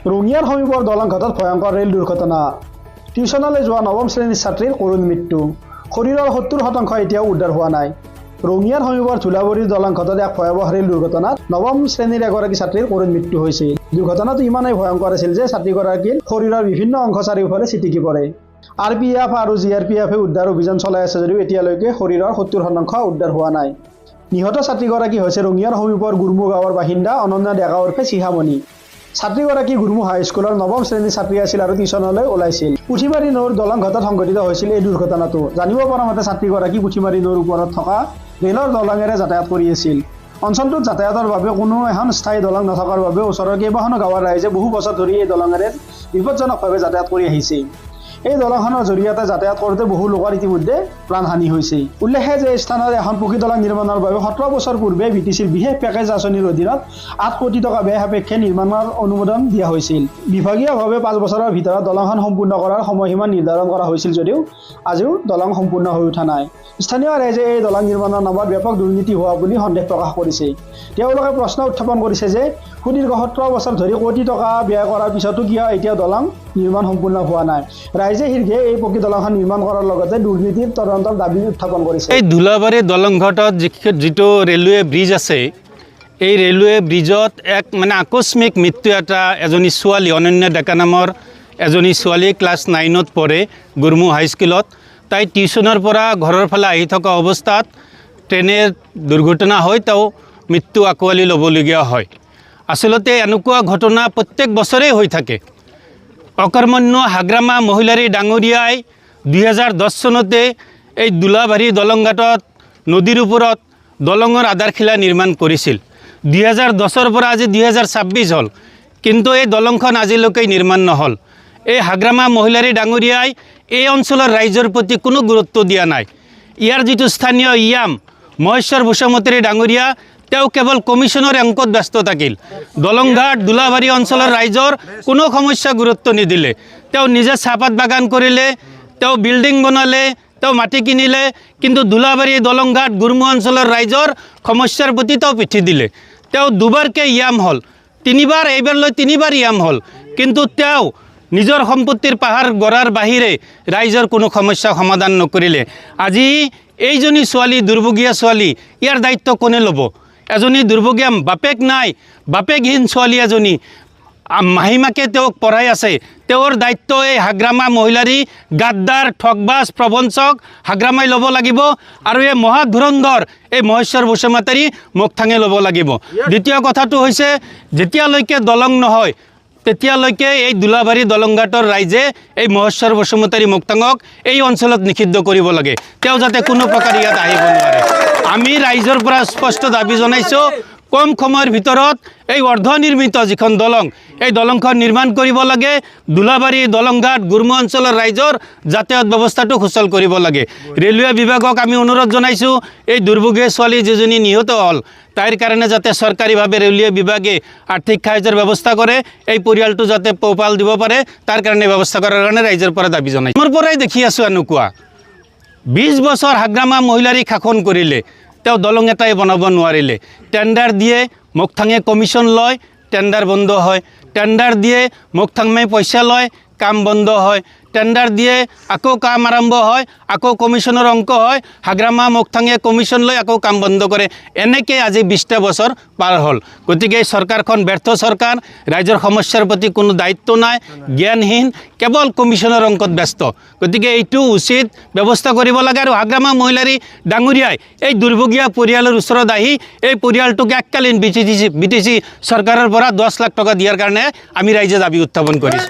ৰঙিয়াৰ সমীপৰ দলংঘাটত ভয়ংকৰ ৰেল দুৰ্ঘটনা। টিউচনলৈ যোৱা নৱম শ্ৰেণীৰ ছাত্ৰীৰ কৰুণ মৃত্যু। শৰীৰৰ 70% এতিয়াও উদ্ধাৰ হোৱা নাই। ৰঙিয়াৰ সমীপৰ ধুলাবৰীৰ দলংঘাটত এক ভয়াৱহ ৰেল দুৰ্ঘটনাত নৱম শ্ৰেণীৰ এগৰাকী ছাত্ৰীৰ কৰুণ মৃত্যু হৈছিল। দুৰ্ঘটনাটো ইমানেই ভয়ংকৰ আছিল যে ছাত্ৰীগৰাকীৰ শৰীৰৰ বিভিন্ন অংশ চাৰিওফালে ছিটিকি পৰে। RPF আৰু GRPFে উদ্ধাৰ অভিযান চলাই আছে যদিও এতিয়ালৈকে শৰীৰৰ 70% উদ্ধাৰ হোৱা নাই। নিহত ছাত্ৰীগৰাকী হৈছে ৰঙিয়াৰ সমীপৰ গুৰমু গাঁৱৰ বাসিন্দা অনন্যা ডেকা উৰ্ফে চিহামণি। ছাত্ৰীগৰাকী গুৰমু হাইস্কুলৰ নৱম শ্ৰেণীৰ ছাত্ৰী আছিল আৰু টিউচনলৈ ওলাইছিল। পুথিমাৰী নৈৰ দলংঘাটত সংঘটিত হৈছিল এই দুৰ্ঘটনাটো। জানিব পৰা মতে ছাত্ৰীগৰাকী পুথিমাৰী নৈৰ ওপৰত থকা ৰেলৰ দলঙেৰে যাতায়াত কৰি আছিল। অঞ্চলটোত যাতায়াতৰ বাবে কোনো এখন স্থায়ী দলং নথকাৰ বাবে ওচৰৰ কেইবাখনো গাঁৱৰ ৰাইজে বহু বছৰ ধৰি এই দলঙেৰে বিপদজনকভাৱে যাতায়াত কৰি আহিছে। এই দলংখনৰ জৰিয়তে যাতায়াত কৰোঁতে বহু লোকৰ ইতিমধ্যে প্ৰাণহানি হৈছে। উল্লেখ্য যে এই স্থানত এখন পকী দলং নিৰ্মাণৰ বাবে 17 বছৰ পূৰ্বে BTCৰ বিশেষ পেকেজ আঁচনিৰ অধীনত 8 কোটি টকা ব্যয় সাপেক্ষে নিৰ্মাণৰ অনুমোদন দিয়া হৈছিল। বিভাগীয়ভাৱে 5 বছৰৰ ভিতৰত দলংখন সম্পূৰ্ণ কৰাৰ সময়সীমা নিৰ্ধাৰণ কৰা হৈছিল যদিও আজিও দলং সম্পূৰ্ণ হৈ উঠা নাই। স্থানীয় ৰাইজে এই দলং নিৰ্মাণৰ নামত ব্যাপক দুৰ্নীতি হোৱা বুলি সন্দেহ প্ৰকাশ কৰিছে। তেওঁলোকে প্ৰশ্ন উত্থাপন কৰিছে যে সুদীৰ্ঘ 17 বছৰ ধৰি কোটি টকা ব্যয় কৰাৰ পিছতো কিয় এতিয়াও দলং নিৰ্মাণ সম্পূৰ্ণ হোৱা নাই। ৰাইজে শীঘ্ৰে এই পকী দলংখন নিৰ্মাণ কৰাৰ লগতে দুৰ্নীতিৰ তদন্তৰ দাবী উত্থাপন কৰিছে। এই ধুলাবাৰী দলংঘাটত যিটো ৰেলৱে ব্ৰিজ আছে, এই ৰেলৱে ব্ৰিজত এক আকস্মিক মৃত্যু এজনী ছোৱালী অনন্যা ডেকা নামৰ এজনী ছোৱালী ক্লাছ 9ত পঢ়ে গুৰমু হাইস্কুলত। তাই টিউচনৰ পৰা ঘৰৰ ফালে আহি থকা অৱস্থাত ট্ৰেইনেৰ দুৰ্ঘটনা হৈ তেওঁ মৃত্যু আঁকোৱালি ল'বলগীয়া হয়। আচলতে এনেকুৱা ঘটনা প্ৰত্যেক বছৰেই হৈ থাকে। অকৰ্মণ্য হাগ্ৰামা মহিলাৰী ডাঙৰীয়াই 2010 চনতে এই ধুলাবাৰী দলংঘাটত নদীৰ ওপৰত দলঙৰ আধাৰশিলা নিৰ্মাণ কৰিছিল। 2010ৰ পৰা আজি 2026 হ'ল, কিন্তু এই দলংখন আজিলৈকে নিৰ্মাণ নহ'ল। এই হাগ্ৰামা মহিলাৰী ডাঙৰীয়াই এই অঞ্চলৰ ৰাইজৰ প্ৰতি কোনো গুৰুত্ব দিয়া নাই। ইয়াৰ যিটো স্থানীয় ইয়াম মহেশ্বৰ বসুমতাৰী ডাঙৰীয়া, তেওঁ কেৱল কমিশ্যনৰ অংকত ব্যস্ত থাকিল। দলংঘাট ধুলাবাৰী অঞ্চলৰ ৰাইজৰ কোনো সমস্যা গুৰুত্ব নিদিলে। তেওঁ নিজে চাহপাত বাগান কৰিলে, তেওঁ বিল্ডিং বনালে, তেওঁ মাটি কিনিলে, কিন্তু ধুলাবাৰী দলংঘাট গুৰমু অঞ্চলৰ ৰাইজৰ সমস্যাৰ প্ৰতি তেওঁ পিঠি দিলে। তেওঁ দুবাৰকৈ ইয়াম হ'ল, এইবাৰলৈ তিনিবাৰ ইয়াম হ'ল, কিন্তু তেওঁ নিজৰ সম্পত্তিৰ পাহাৰ গঢ়াৰ বাহিৰে ৰাইজৰ কোনো সমস্যা সমাধান নকৰিলে। আজি এইজনী ছোৱালী দুৰ্ভগীয়া ছোৱালী, ইয়াৰ দায়িত্ব কোনে ল'ব? এজনী দুৰ্ভগীয়া বাপেক নাই, বাপেকহীন ছোৱালী এজনী, মাহীমাকে তেওঁক পঢ়াই আছে। তেওঁৰ দায়িত্ব এই হাগ্ৰামা মহিলাৰী গাদ্দাৰ ঠগবাজ প্ৰবঞ্চক হাগ্ৰামাই ল'ব লাগিব, আৰু এই মহাধুৰন্ধৰ এই মহেশ্বৰ বসুমতাৰী মুখথাঙে ল'ব লাগিব। দ্বিতীয় কথাটো হৈছে, যেতিয়ালৈকে দলং নহয় তেতিয়ালৈকে এই ধুলাবাৰী দলংঘাটৰ ৰাইজে এই মহেশ্বৰ বসুমতাৰী মুখথাঙক এই অঞ্চলত নিষিদ্ধ কৰিব লাগে। তেওঁ যাতে কোনো প্ৰকাৰ ইয়াত আহিব নোৱাৰে। আমি ৰাইজৰ পৰা স্পষ্ট দাবী জনাইছোঁ, কম সময়ৰ ভিতৰত এই অৰ্ধনিৰ্মিত যিখন দলং, এই দলংখন নিৰ্মাণ কৰিব লাগে। ধুলাবাৰী দলংঘাট গুৰমু অঞ্চলৰ ৰাইজৰ যাতায়াত ব্যৱস্থাটো সুচল কৰিব লাগে। ৰেলৱে বিভাগক আমি অনুৰোধ জনাইছোঁ, এই দুৰ্ভগীয়া ছোৱালী যিজনী নিহত হ'ল, তাইৰ কাৰণে যাতে চৰকাৰীভাৱে ৰেলৱে বিভাগে আৰ্থিক সাহায্যৰ ব্যৱস্থা কৰে, এই পৰিয়ালটো যাতে পোহপাল দিব পাৰে, তাৰ কাৰণে ব্যৱস্থা কৰাৰ কাৰণে ৰাইজৰ পৰা দাবী জনাইছোঁ। মোৰ পৰাই দেখি আছোঁ এনেকুৱা 20 বছৰ হাগ্ৰামা মহিলাৰীক শাসন কৰিলে, তেওঁ দলং এটাই বনাব নোৱাৰিলে। টেণ্ডাৰ দিয়ে, মুখথাঙে কমিশ্যন লয়, টেণ্ডাৰ বন্ধ হয়। টেণ্ডাৰ দিয়ে, মুখথাঙে পইচা লয়, কাম বন্ধ হয়। টেণ্ডাৰ দিয়ে, আকৌ কাম আৰম্ভ হয়, আকৌ কমিশ্যনৰ অংক হয়, হাগ্ৰামা মুখথাঙে কমিশ্যন লৈ আকৌ কাম বন্ধ কৰে। এনেকৈ আজি 20টা বছৰ পাৰ হ'ল। গতিকে এই চৰকাৰখন ব্যৰ্থ চৰকাৰ, ৰাইজৰ সমস্যাৰ প্ৰতি কোনো দায়িত্ব নাই, জ্ঞানহীন, কেৱল কমিশ্যনৰ অংকত ব্যস্ত। গতিকে এইটো উচিত ব্যৱস্থা কৰিব লাগে। আৰু হাগ্ৰামা মহিলাৰী ডাঙৰীয়াই এই দুৰ্ভগীয়া পৰিয়ালৰ ওচৰত আহি এই পৰিয়ালটোক এককালীন BTC চৰকাৰৰ পৰা 10 লাখ টকা দিয়াৰ কাৰণে আমি ৰাইজে দাবী উত্থাপন কৰিছোঁ।